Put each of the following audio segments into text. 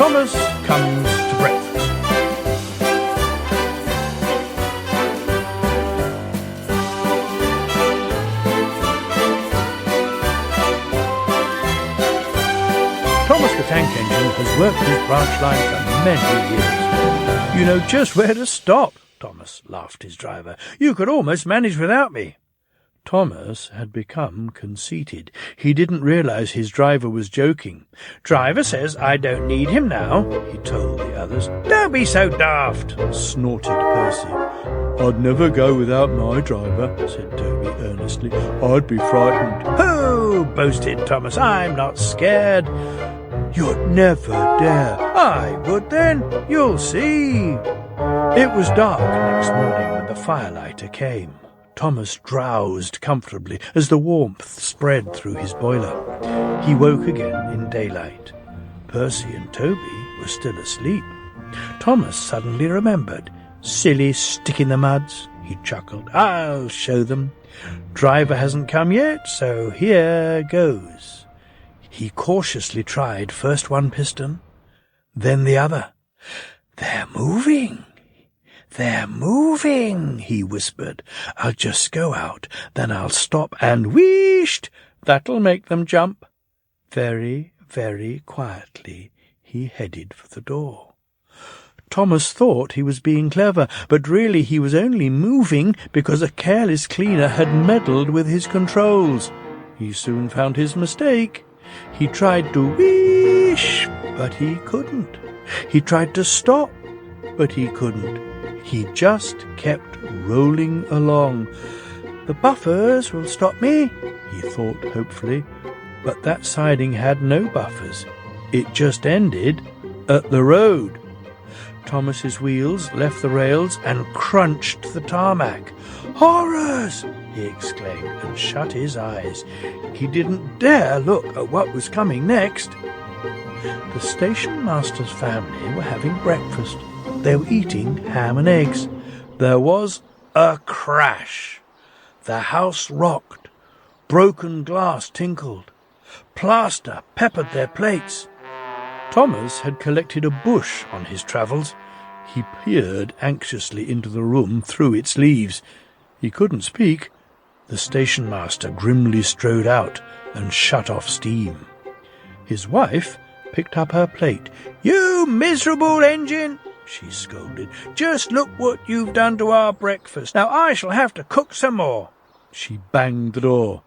Thomas comes to breakfast. Thomas the Tank Engine has worked his branch line for many years. You know just where to stop, Thomas, laughed his driver. You could almost manage without me. Thomas had become conceited. He didn't realize his driver was joking. Driver says I don't need him now, he told the others. Don't be so daft, snorted Percy. I'd never go without my driver, said Toby earnestly. I'd be frightened. Ho, boasted Thomas. I'm not scared. You'd never dare. I would then. You'll see. It was dark next morning when the firelighter came. Thomas drowsed comfortably as the warmth spread through his boiler. He woke again in daylight. Percy and Toby were still asleep. Thomas suddenly remembered. Silly stick-in-the-muds, he chuckled. I'll show them. Driver hasn't come yet, so here goes. He cautiously tried first one piston, then the other. They're moving. They're moving, he whispered. I'll just go out, then I'll stop and wheesht! That'll make them jump. Very, very quietly he headed for the door. Thomas thought he was being clever, but really he was only moving because a careless cleaner had meddled with his controls. He soon found his mistake. He tried to wheesh, but he couldn't. He tried to stop, but he couldn't. He just kept rolling along. The buffers will stop me, he thought hopefully, but that siding had no buffers. It just ended at the road. Thomas's wheels left the rails and crunched the tarmac. Horrors! He exclaimed and shut his eyes. He didn't dare look at what was coming next. The station master's family were having breakfast. They were eating ham and eggs. There was a crash. The house rocked. Broken glass tinkled. Plaster peppered their plates. Thomas had collected a bush on his travels. He peered anxiously into the room through its leaves. He couldn't speak. The station master grimly strode out and shut off steam. His wife picked up her plate. You miserable engine! She scolded. Just look what you've done to our breakfast. Now I shall have to cook some more. She banged the door.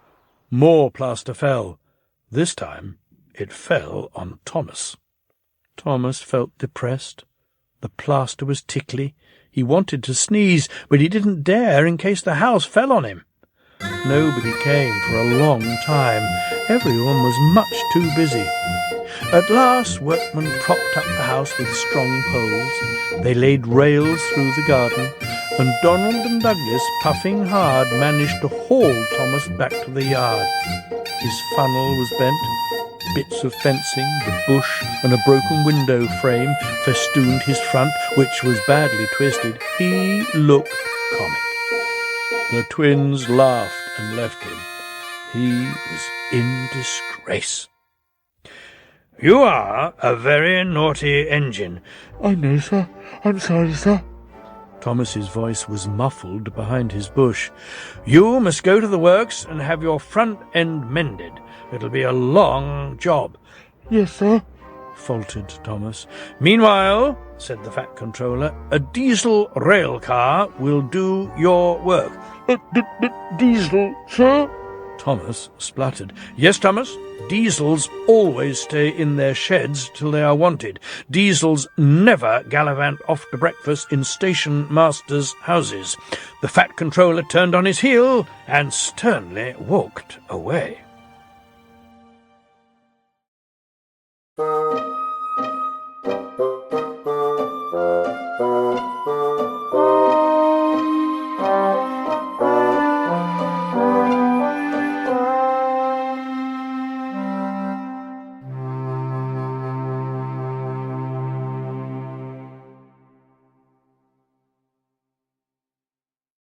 More plaster fell. This time it fell on Thomas. Thomas felt depressed. The plaster was tickly. He wanted to sneeze, but he didn't dare in case the house fell on him. Nobody came for a long time. Everyone was much too busy. At last, workmen propped up the house with strong poles. They laid rails through the garden, and Donald and Douglas, puffing hard, managed to haul Thomas back to the yard. His funnel was bent. Bits of fencing, the bush, and a broken window frame festooned his front, which was badly twisted. He looked comic. The twins laughed and left him. He was in disgrace. You are a very naughty engine. I know, sir. I'm sorry, sir. Thomas's voice was muffled behind his bush. You must go to the works and have your front end mended. It'll be a long job. Yes, sir, faltered Thomas. Meanwhile, said the Fat Controller, a diesel rail car will do your work. Diesel, sir? Thomas spluttered. Yes, Thomas, diesels always stay in their sheds till they are wanted. Diesels never gallivant off to breakfast in station masters' houses. The Fat Controller turned on his heel and sternly walked away.